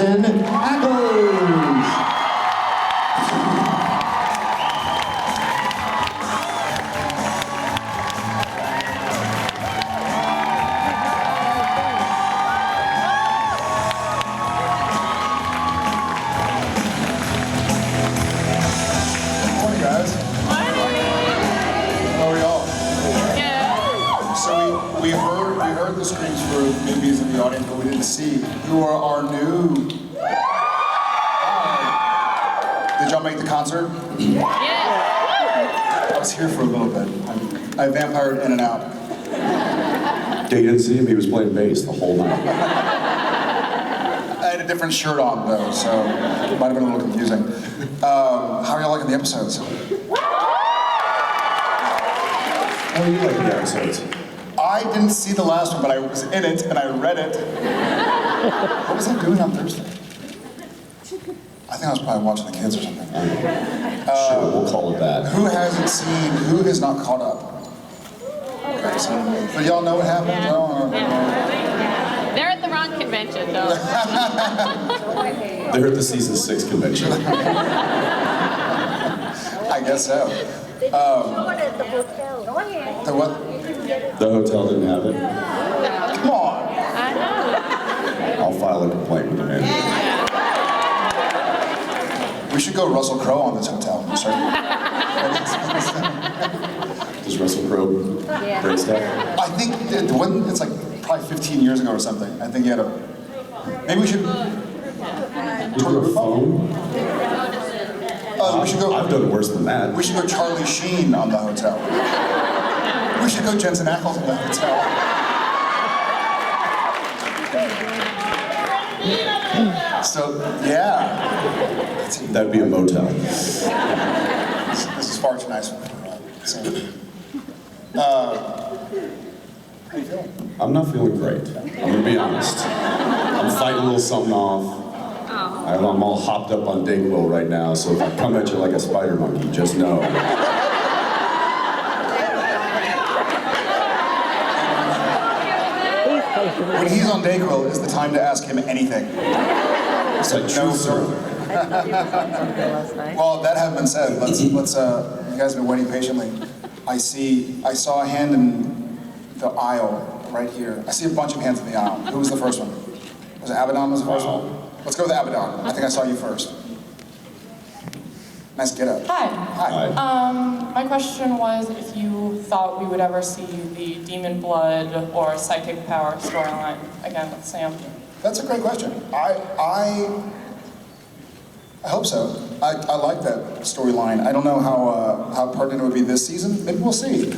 Jackson Ackles. The screams for newbies in the audience, but we didn't see who are our new. Did y'all make the concert? Yeah. I was here for a little bit. I vampired in and out. Yeah, you didn't see him. He was playing bass the whole night. I had a different shirt on though, so it might have been a little confusing. How are y'all liking the episodes? How do you like the episodes? I didn't see the last one, but I was in it and I read it. What was I doing on Thursday? I think I was probably watching the kids or something. Sure, we'll call it that. Who hasn't seen, who has not caught up? Okay, so y'all know what happened? Yeah. No? Yeah. They're at the wrong convention, though. They're at the season 6 convention. I guess so. The what? The hotel didn't have it. Come on. I know. I'll file a complaint with the manager. We should go Russell Crowe on this hotel. Does Russell Crowe great stuff? I think it's like probably 15 years ago or something. I think he had a. Maybe we should. Was there a phone? We should go. I've done worse than that. We should go Charlie Sheen on the hotel. We should go Jensen Ackles on the hotel. So yeah. That'd be a motel. This is far too nice for how you feeling? I'm not feeling great. I'm gonna be honest. I'm fighting a little something off. I'm all hopped up on Dayquil right now, so if I come at you like a spider monkey, just know. When he's on Dayquil is the time to ask him anything. It's like No, sir. Well, that having been said, let's you guys have been waiting patiently. I saw a hand in the aisle right here. I see a bunch of hands in the aisle. Who was the first one? Was it Abaddon was the first one? Let's go with Abaddon. I think I saw you first. Nice get up. Hi. Hi. My question was if you thought we would ever see the Demon Blood or Psychic Power storyline again with Sam. That's a great question. I hope so. I like that storyline. I don't know how pertinent it would be this season. Maybe we'll see.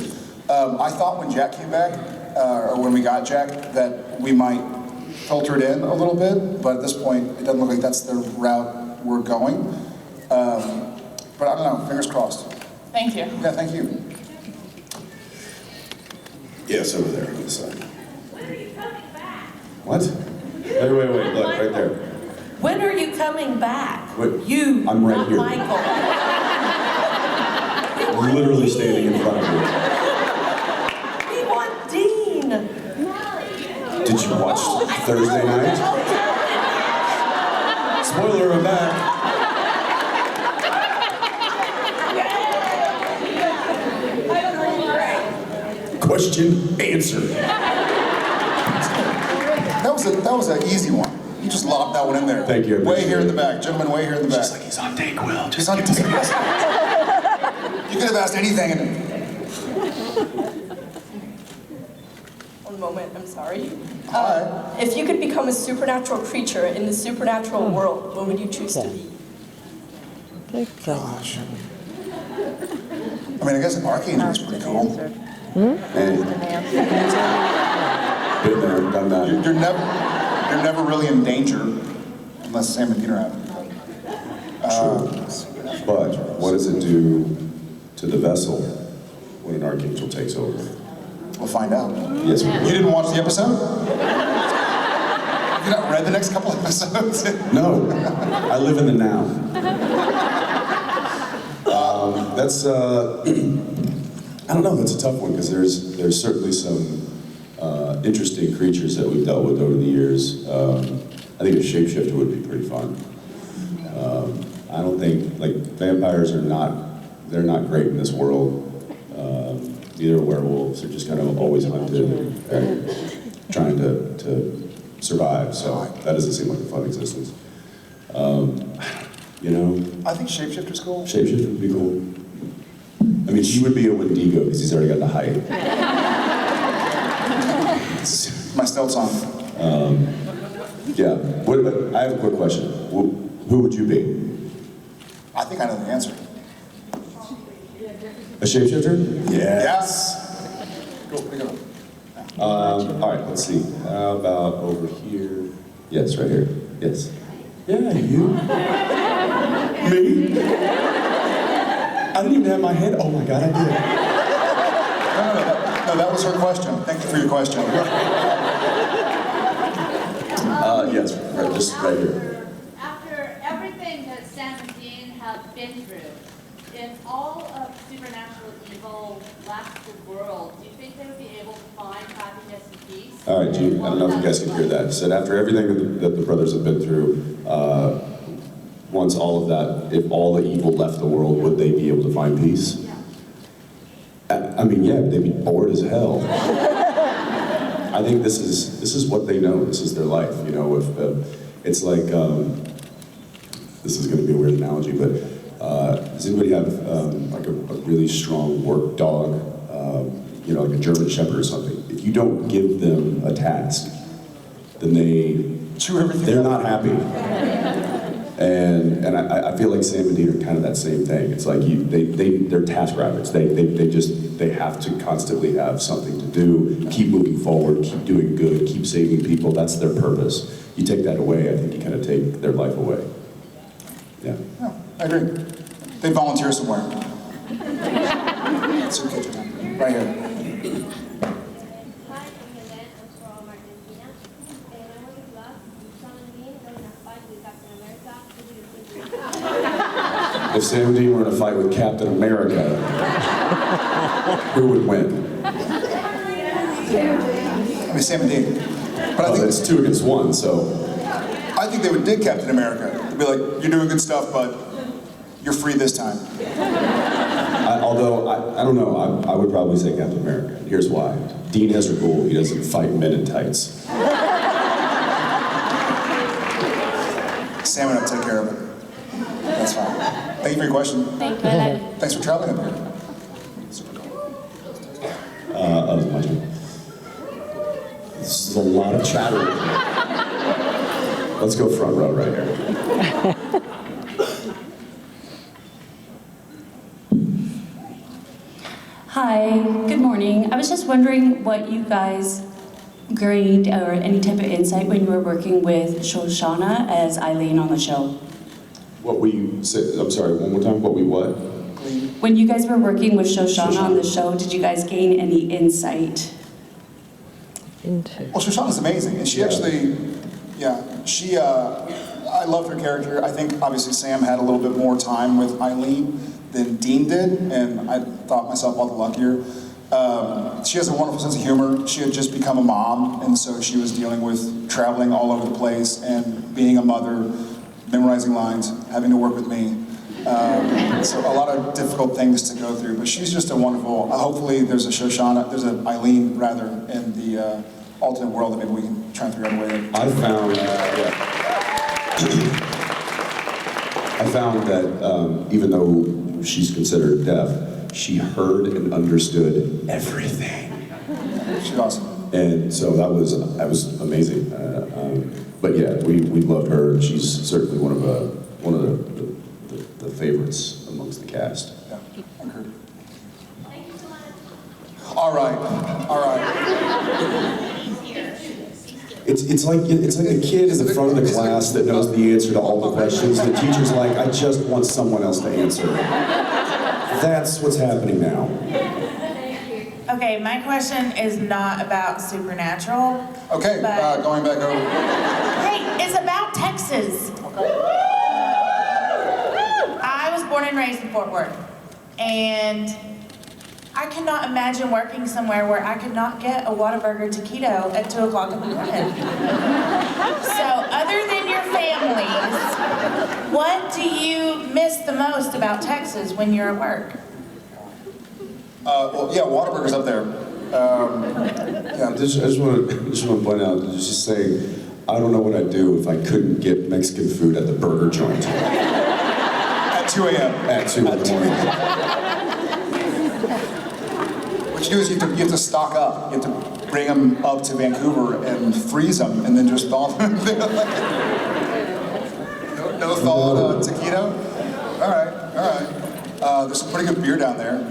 I thought when Jack came back, or when we got Jack, that we might filter it in a little bit, but at this point, it doesn't look like that's the route we're going. But I don't know, fingers crossed. Thank you. Yeah, thank you. Yeah, it's over there on the side. When are you coming back? What? Wait, look, right there. When are you coming back? Wait, you, I'm right not here. Michael. I'm literally standing in front of We want Dean. you. Did you watch Thursday night? Spoiler, I'm back. Question answered. That was an easy one. You just lobbed that one in there. Thank you. Way here in the back, gentlemen. Way here in the back. Just like he's on Dayquil. He's on Dayquil. You could have asked anything. One moment, I'm sorry. Hi. If you could become a supernatural creature in the supernatural world, what would you choose to be? Gosh. I mean, I guess an archangel is pretty cool. Hey. Been there, done that. You're never really in danger unless Sam and Peter have. True. But what does it do to the vessel when an archangel takes over? We'll find out. Yes, we You will. didn't watch the episode? You not read the next couple episodes? No, I live in the now. That's I don't know. That's a tough one because there's certainly some interesting creatures that we've dealt with over the years. I I think a shapeshifter would be pretty fun. I don't think, like, vampires are they're not great in this world. Neither are werewolves. They're just kind of always hunted and trying to survive. So that doesn't seem like a fun existence. You know? I think shapeshifter's cool. Shapeshifter would be cool. I mean, she would be a Wendigo because he's already got the height. My stealth song. Yeah. I have a quick question. Who would you be? I think I know the answer. A shapeshifter? Yes. Go, go. All right, let's see. How about over here? Yes, right here. Yes. Yeah, you. Me? I didn't even have my hand. Oh my God, I did. No, that was her question. Thank you for your question. Yes, right, just right here. After everything that Sam and Dean have been through, if all of supernatural evil left the world, do you think they would be able to find happiness and peace? All right, Gene, I don't know if you guys can hear that. He said after everything that the brothers have been through, once all of that, if all the evil left the world, would they be able to find peace? Yeah. I mean, yeah, they'd be bored as hell. I think this is what they know. This is their life. You know, if it's like this is going to be a weird analogy, but does anybody have like a really strong work dog? You know, like a German Shepherd or something. If you don't give them a task, then they're not happy. And I feel like Sam and Dean are kind of that same thing. It's like they're task rabbits. They have to constantly have something to do, keep moving forward, keep doing good, keep saving people. That's their purpose. You take that away, I think you kind of take their life away. Yeah. Yeah, I agree. They volunteer somewhere. It's okay, right here. Hi, I'm Helen. I'm from Argentina. And I wanted to ask if Sam and Dean were in a fight with Captain America, who do you think? If Sam and Dean were in a fight with Captain America, who would win? I mean, Sam and Dean. But I think it's 2 against 1, so. I think they would dig Captain America. They'd be like, you're doing good stuff, but you're free this time. Although, I don't know, I would probably say Captain America. Here's why. Dean has a rule, he doesn't fight men in tights. Sam and I'll take care of it. That's fine. Thank you for your question. Thank you. I like it. Thanks for traveling up here. Super cool. That was my turn. This is a lot of chatter. Let's go front row right here. Hi, good morning. I was just wondering what you guys gained or any type of insight when you were working with Shoshana as Eileen on the show. What we said, I'm sorry, one more time, what we what? When you guys were working with Shoshana on the show, did you guys gain any insight? Well, Shoshana's amazing, and she actually, I loved her character. I think obviously Sam had a little bit more time with Eileen than Dean did, and I thought myself all the luckier. She has a wonderful sense of humor. She had just become a mom, and so she was dealing with traveling all over the place and being a mother, memorizing lines, having to work with me. So a lot of difficult things to go through, but she's just a wonderful, hopefully there's an Eileen rather, in the alternate world that maybe we can try and figure out a way to... I found that even though she's considered deaf, she heard and understood everything. She's awesome. And so that was amazing. But yeah, we loved her. She's certainly one of the favorites amongst the cast. Yeah, I agree. All right. It's like a kid in the front of the class that knows the answer to all the questions. The teacher's like, I just want someone else to answer. That's what's happening now. Okay, my question is not about supernatural. Okay, going back over. Hey, it's about Texas. Okay. I was born and raised in Fort Worth, and I could not imagine working somewhere where I could not get a Whataburger taquito at 2 o'clock in the morning. So other than families. What do you miss the most about Texas when you're at work? Well, yeah, Whataburger's up there. Yeah, I just want to point out, just saying, I don't know what I'd do if I couldn't get Mexican food at the burger joint at 2 a.m. at 2 in the morning. What you do is you have to stock up. You have to bring them up to Vancouver and freeze them, and then just thaw them. No thawed taquito? All right. There's some pretty good beer down there.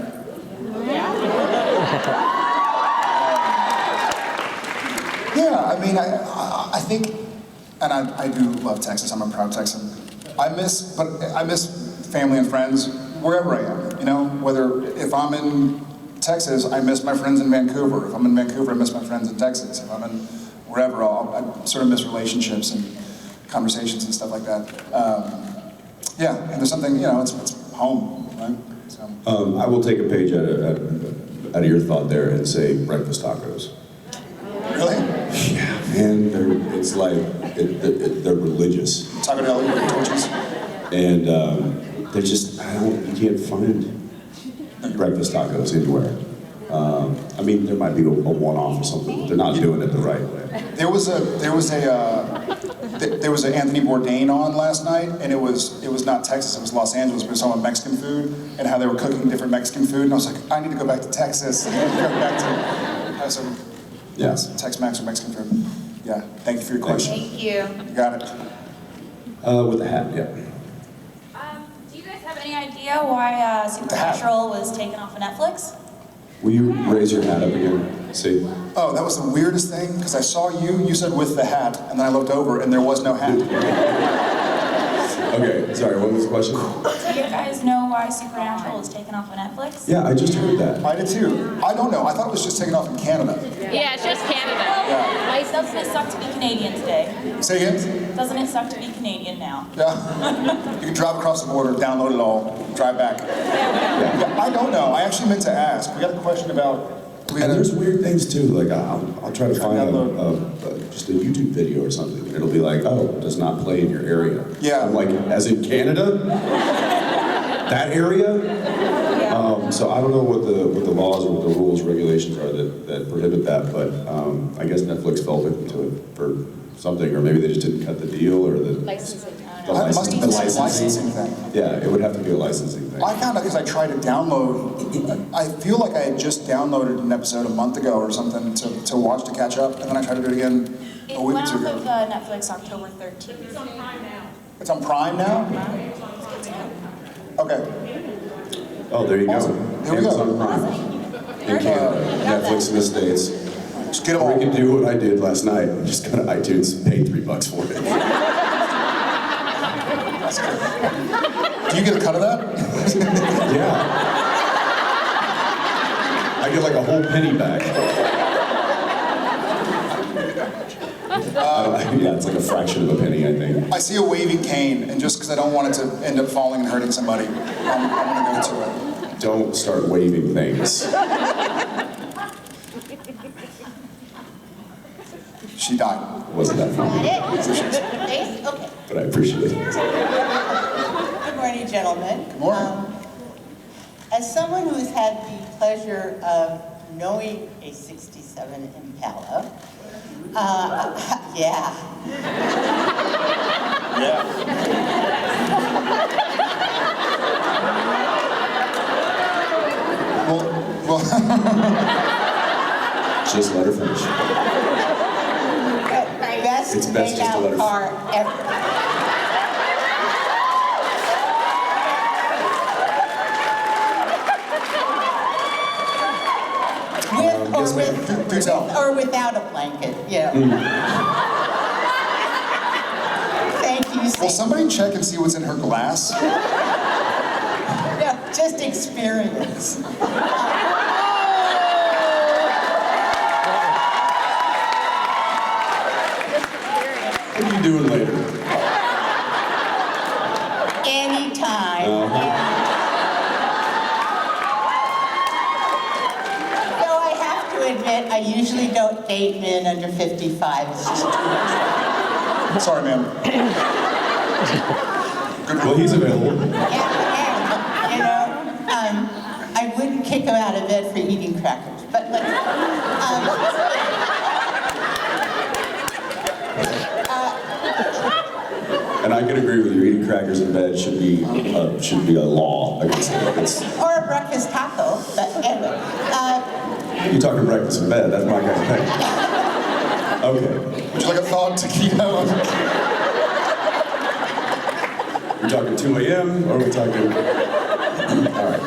Yeah, I mean, I think, and I do love Texas. I'm a proud Texan. I miss family and friends wherever I am. You know, whether if I'm in Texas, I miss my friends in Vancouver. If I'm in Vancouver, I miss my friends in Texas. If I'm in wherever, I sort of miss relationships and conversations and stuff like that. Yeah, and there's something, you know, it's home, right? So. I will take a page out of your thought there and say breakfast tacos. Really? Yeah, man, it's like, they're religious. Taco Deli, torches. And they're just, you can't find breakfast tacos anywhere. I mean, there might be a one-off or something, but they're not doing it the right way. There was an Anthony Bourdain on last night, and it was not Texas, it was Los Angeles, but it was talking about Mexican food and how they were cooking different Mexican food, and I was like, I need to go back to Texas. I need to go back to have some Tex-Mex or Mexican food. Yeah, thank you for your question. Thank you. You got it. With a hat, yeah. Do you guys have any idea why Supernatural was taken off of Netflix? Will you raise your hat up again? See? Oh, that was the weirdest thing, because I saw you said with the hat, and then I looked over and there was no hat. Okay, sorry, what was the question? Do you guys know why Supernatural was taken off of Netflix? Yeah, I just heard that. I did too. I don't know, I thought it was just taken off in Canada. Yeah, it's just Canada. Yeah. Why doesn't it suck to be Canadian today? Say again? Doesn't it suck to be Canadian now? Yeah. You can drive across the border, download it all, drive back. Yeah, I don't know. I actually meant to ask. We got a question about... And there's weird things too, like I'll try to find just a YouTube video or something, and it'll be like, oh, it does not play in your area. Yeah. I'm like, as in Canada? That area? So I don't know what the laws or what the rules, regulations are that prohibit that, but I guess Netflix fell victim to it for something, or maybe they just didn't cut the deal, or the Licensing. It must have been a licensing thing. Yeah, it would have to be a licensing thing. I found out because I tried to download, I feel like I had just downloaded an episode a month ago or something to watch to catch up, and then I tried to do it again It a week or went two off ago. of Netflix October 13th. It's on Prime now? Okay. Oh, there you go. Awesome. Here we go. Amazon Prime. In Canada, Netflix in the States. Just get them Or all. we can do what I did last night, just go to iTunes and pay $3 for it. Do you get a cut of that? Yeah. I get like a whole penny back. Yeah, it's like a fraction of a penny, I think. I see a waving cane, and just because I don't want it to end up falling and hurting somebody, I'm going to go to it. Don't start waving things. She died. Wasn't that fun? Okay. But I appreciate it. Good morning, gentlemen. Good morning. As someone who's had the pleasure of knowing a 67 Impala, yeah. Yeah. Well, Just let her finish. Best It's best just to let her- hangout car ever. yes, ma'am. Do tell. Or without a blanket, yeah. Thank you, Will Sam. somebody check and see what's in her glass? No, just experience. What are you doing later? Anytime. Though I have to admit, I usually don't date men under 55. It's just too much. Sorry, ma'am. Well, he's available. You know, I wouldn't kick him out of bed for eating crackers, but let's, And I can agree with you. Eating crackers in bed should be a law against it. or a breakfast taco, but anyway. You're talking breakfast in bed. That's my kind of thing. Okay. Would you like a thawed taquito? We're talking 2 a.m. or are we talking? All right.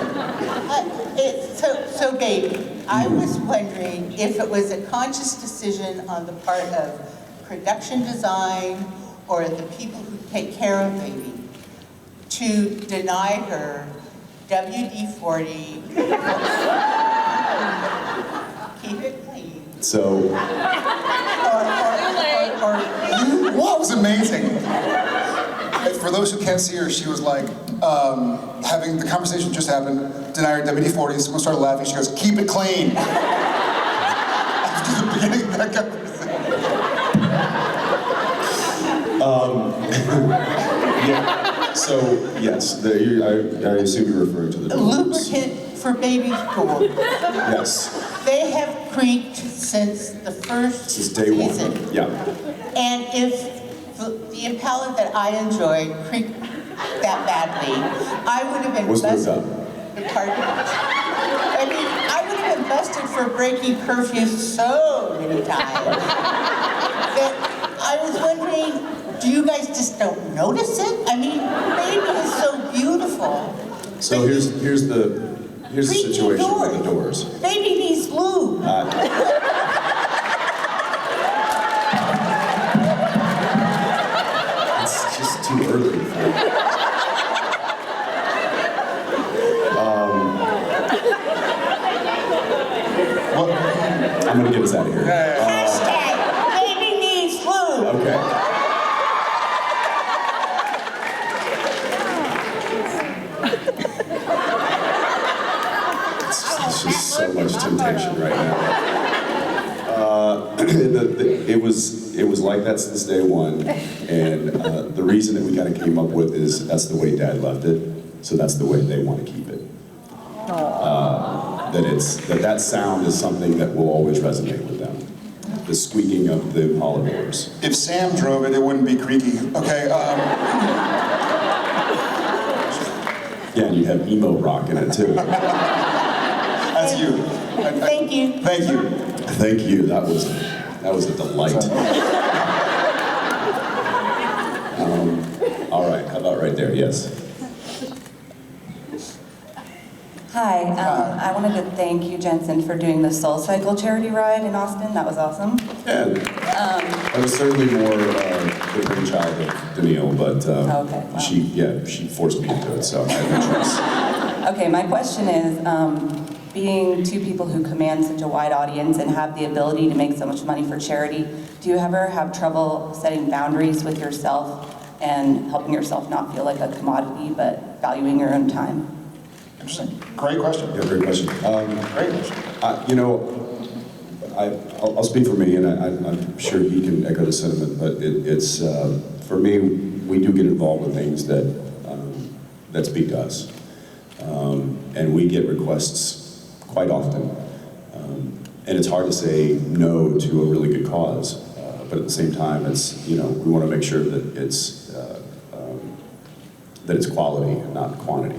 So baby, I was wondering if it was a conscious decision on the part of production design or the people who take care of baby to deny her WD-40, keep it clean. So. Well, it was amazing. For those who can't see her, she was like, having the conversation just happened, deny her WD-40, someone started laughing, she goes, keep it clean. After the beginning of that conversation. Yeah. So, yes, I assume you're referring to the doors. Lubricant for baby's door. Yes. They have creaked since the first Since day season. one. Yeah. And if the Impala that I enjoyed creaked that badly, I would have been What's moved busted. up? Pardon? I mean, I would have been busted for breaking curfew so many times. That I was wondering, do you guys just don't notice it? I mean, baby is so beautiful. So here's the situation with the doors. Baby needs lube. It's just too early for it. Well, I'm gonna get us out of here. Hashtag baby needs lube. Okay. It's just so much temptation right now. It was like that since day one, and the reason that we kind of came up with is that's the way Dad left it, so that's the way they want to keep it. That sound is something that will always resonate with them. The squeaking of the Impala doors. If Sam drove it, it wouldn't be creaky. Okay, Yeah, and you have emo rock in it too. That's you. Thank you. Thank you. Thank you. That was a delight. All right. How about right there? Yes. Hi, I wanted to thank you, Jensen, for doing the Soul Cycle charity ride in Austin. That was awesome. Yeah. That was certainly more the brainchild of Danielle, but Okay, wow. she forced me into it, so I had no choice. Okay, my question is, being two people who command such a wide audience and have the ability to make so much money for charity, do you ever have trouble setting boundaries with yourself and helping yourself not feel like a commodity, but valuing your own time? Interesting. Great question. Yeah, great question. Great question. I'll speak for me, and I'm sure he can echo the sentiment, but it's for me, we do get involved with things that speak to us. And we get requests quite often. And it's hard to say no to a really good cause. But at the same time, it's, we want to make sure that it's quality and not quantity.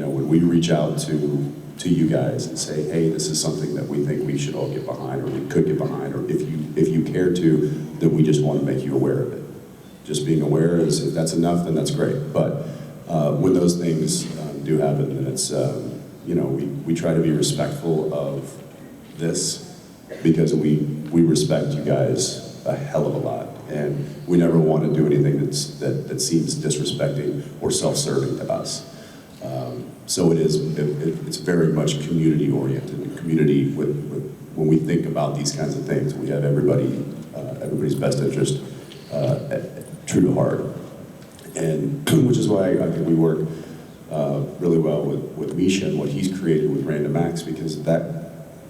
When we reach out to you guys and say, hey, this is something that we think we should all get behind, or we could get behind, or if you care to, then we just want to make you aware of it. Just being aware is, if that's enough, then that's great. But when those things do happen, then it's, we try to be respectful of this, because we respect you guys a hell of a lot, and we never want to do anything that seems disrespecting or self-serving to us. So it's very much community oriented. Community when we think about these kinds of things, we have everybody's best interest true to heart, and which is why I think we work really well with Misha and what he's created with Random Acts, because that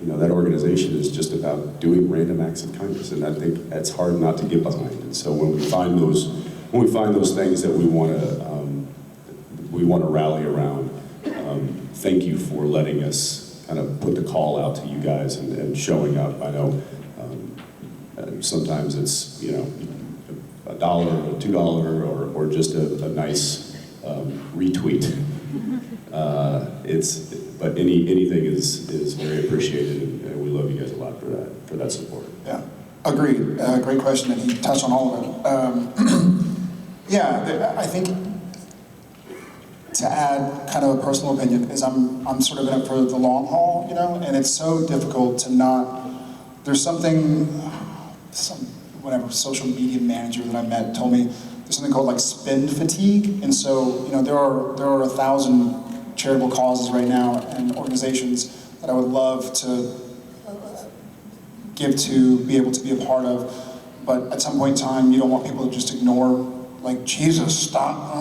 organization is just about doing random acts of kindness, and I think that's hard not to get behind. And so when when we find those things that we want to rally around, thank you for letting us kind of put the call out to you guys and showing up. I know sometimes it's, you know, $1 or $2 or just a nice retweet. But anything is very appreciated, and we love you guys a lot for that support. Yeah, agreed. Great question, and he touched on all of it. Yeah, I think to add kind of a personal opinion is I'm sort of in it for the long haul, you know, and it's so difficult to not. There's some whatever social media manager that I met told me there's something called like spend fatigue, and so, you know, there are 1,000 charitable causes right now and organizations that I would love to give to, be able to be a part of, but at some point in time, you don't want people to just ignore, like, Jesus, stop.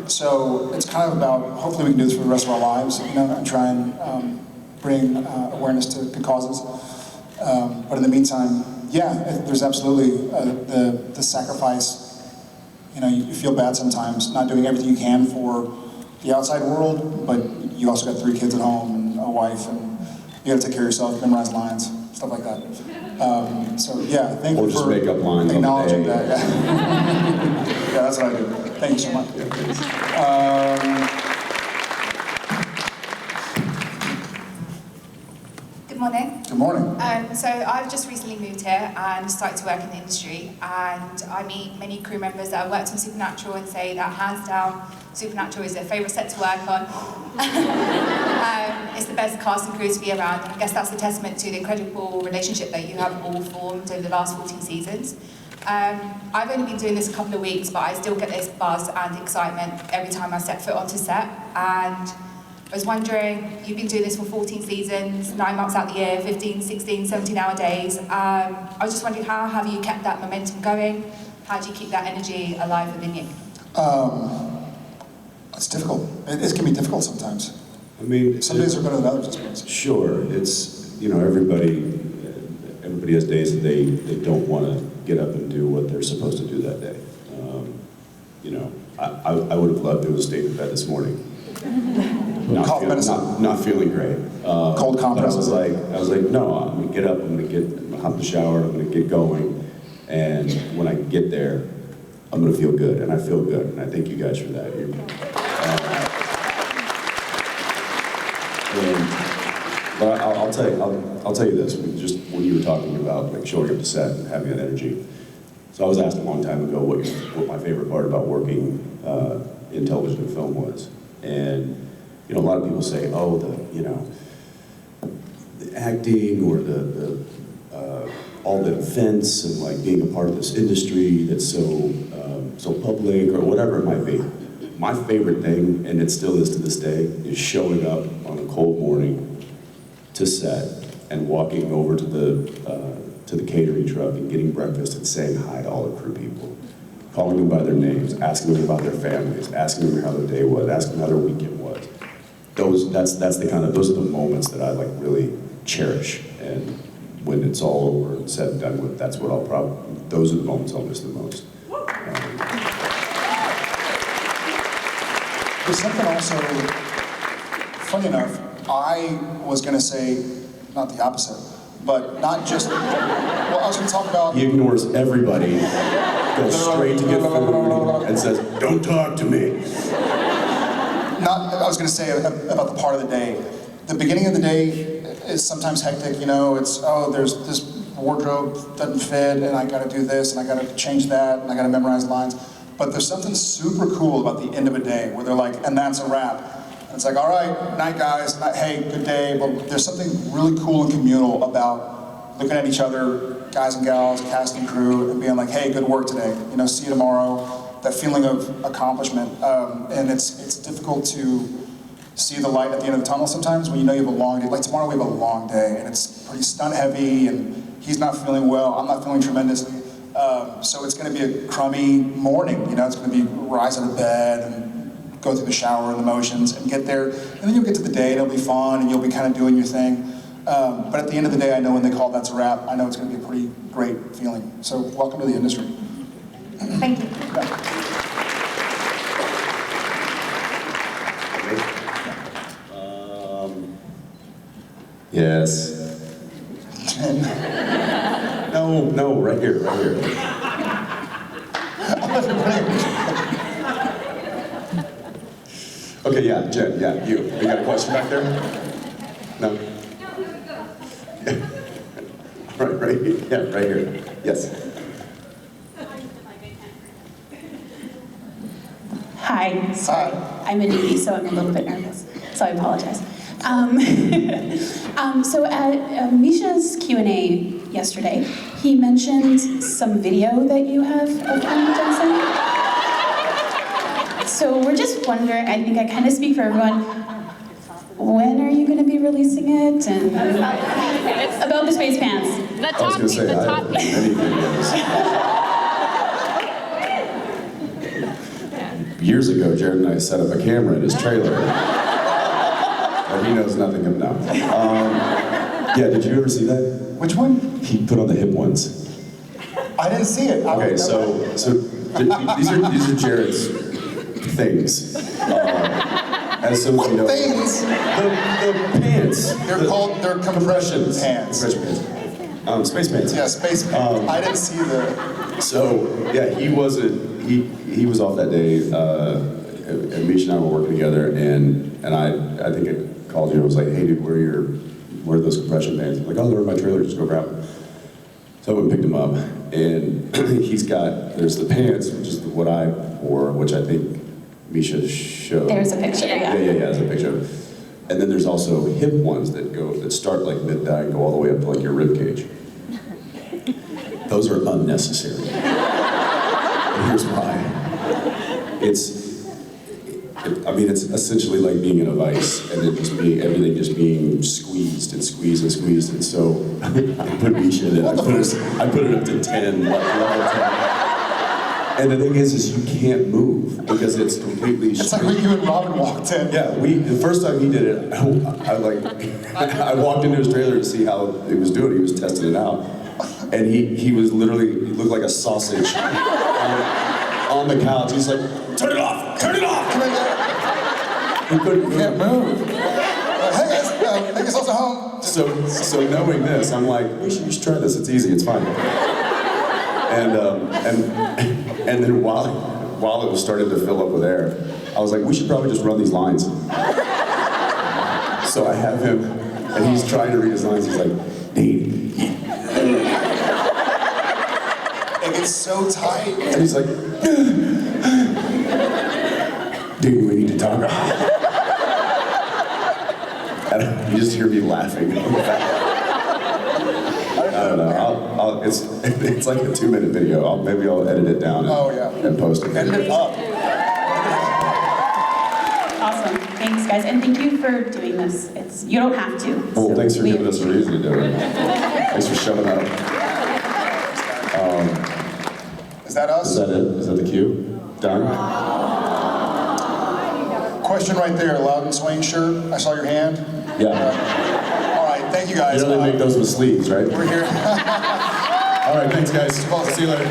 So it's kind of about, hopefully we can do this for the rest of our lives, you know, and try and bring awareness to good causes. But in the meantime, yeah, there's absolutely the sacrifice. You know, you feel bad sometimes not doing everything you can for the outside world, but you also got 3 kids at home and a wife, and you got to take care of yourself, memorize lines, stuff like that. So yeah, thank you for make up lines acknowledging that. Yeah. Yeah, that's what I do. Thank you so much. Good morning. Good morning. So I've just recently moved here and started to work in the industry, and I meet many crew members that have worked on Supernatural and say that hands down, Supernatural is their favourite set to work on. It's the best cast and crew to be around, and I guess that's a testament to the incredible relationship that you have all formed over the last 14 seasons. I've only been doing this a couple of weeks, but I still get this buzz and excitement every time I step foot onto set, and I was wondering, you've been doing this for 14 seasons, 9 months out the year, 15, 16, 17-hour days. I was just wondering, how have you kept that momentum going? How do you keep that energy alive within you? It's difficult. It can be difficult sometimes. I mean, some days are better than others, I suppose. Sure, it's, you know, everybody has days that they don't want to get up and do what they're supposed to do that day. You know, I would have loved to have stayed in bed this morning. Not feeling great. Cold compress. But I was like, no, I'm gonna get up, I'm gonna hop in the shower, I'm gonna get going, and when I get there, I'm gonna feel good, and I feel good, and I thank you guys for that. But I'll tell you this. Just when you were talking about like showing up to set and having that energy. So I was asked a long time ago what my favorite part about working in television and film was, and you know, a lot of people say, oh, the acting or the all the events and like being a part of this industry that's so public or whatever it might be. My favorite thing, and it still is to this day, is showing up on a cold morning to set and walking over to the catering truck and getting breakfast and saying hi to all the crew people, calling them by their names, asking them about their families, asking them how their day was, asking them how their weekend was. Those are the moments that I like really cherish, and when it's all over and said and done with, those are the moments I'll miss the most. There's something also, funny enough, I was going to say, not the opposite, but not just, well, I was going to talk about... He ignores everybody, goes straight to get food, and says, don't talk to me. I was going to say about the part of the day. The beginning of the day is sometimes hectic, you know, it's, oh, there's this wardrobe doesn't fit, and I got to do this, and I got to change that, and I got to memorize lines. But there's something super cool about the end of a day where they're like, and that's a wrap. And it's like, all right, night guys, hey, good day. But there's something really cool and communal about looking at each other, guys and gals, cast and crew, and being like, hey, good work today. You know, see you tomorrow. That feeling of accomplishment. And it's difficult to see the light at the end of the tunnel sometimes when you know you have a long day. Like tomorrow we have a long day, and it's pretty stunt heavy, and he's not feeling well, I'm not feeling tremendously. So it's going to be a crummy morning, you know, it's going to be rise out of bed and go through the shower and the motions and get there, and then you'll get to the day and it'll be fun and you'll be kind of doing your thing. But at the end of the day, I know when they call that's a wrap, I know it's going to be a pretty great feeling. So welcome to the industry. Thank you. Yes. No, right here. Okay, yeah, Jen, yeah, you. You got a question back there? No? Right here. Yeah, right here. Yes. Hi, sorry. I'm a newbie, so I'm a little bit nervous, so I apologize. So at Misha's Q&A yesterday, he mentioned some video that you have of him dancing. So we're just wondering, I think I kind of speak for everyone, when are you going to be releasing it? And about the space pants. The top piece. The top piece. Many videos. Years ago, Jared and I set up a camera in his trailer. But he knows nothing of now. Yeah, did you ever see that? Which one? He put on the hip ones. I didn't see it. Okay, so these are Jared's things. And so, what you know, things? The pants. They're compression pants. Compression pants. Space pants. Yeah, space pants. I didn't see the. So yeah, he was off that day, and Misha and I were working together, and I think I called you and was like, hey dude, where are those compression pants? I'm like, oh, they're in my trailer, just go grab them. So I went and picked him up, and there's the pants, which is what I wore, which I think Misha showed. There's a picture, yeah. Yeah, there's a picture. And then there's also hip ones that start like mid-thigh and go all the way up to like your rib cage. Those are unnecessary. And here's why. It's essentially like being in a vice, and then everything just being squeezed, and so I put Misha in it. I put it up to 10, like level 10. And the thing is you can't move because it's completely. It's like when you and Robin walked in. Yeah, the first time he did it, I walked into his trailer to see how he was doing. He was testing it out, and he was literally, he looked like a sausage on the couch. He's like, turn it off! He can't move. Hey guys, make yourselves at home. So knowing this, I'm like, you should try this. It's easy. It's fine. And then while it was starting to fill up with air, I was like, we should probably just run these lines. So I have him, and he's trying to read his lines. He's like, Dean. It gets so tight. And he's like, Dean, we need to talk. And you just hear me laughing. I don't know. It's like a 2-minute video. Maybe I'll edit it down and post it. Edit it up. Awesome. Thanks, guys. And thank you for doing this. You don't have to. Well, thanks for giving us a reason to do it. Thanks for showing up. Is that us? Is that it? Is that the cue? Done? Question right there, Loudon Swain shirt. I saw your hand. Yeah. All right, thank you guys. You know they make those with sleeves, right? We're here. All right, thanks guys. See you later.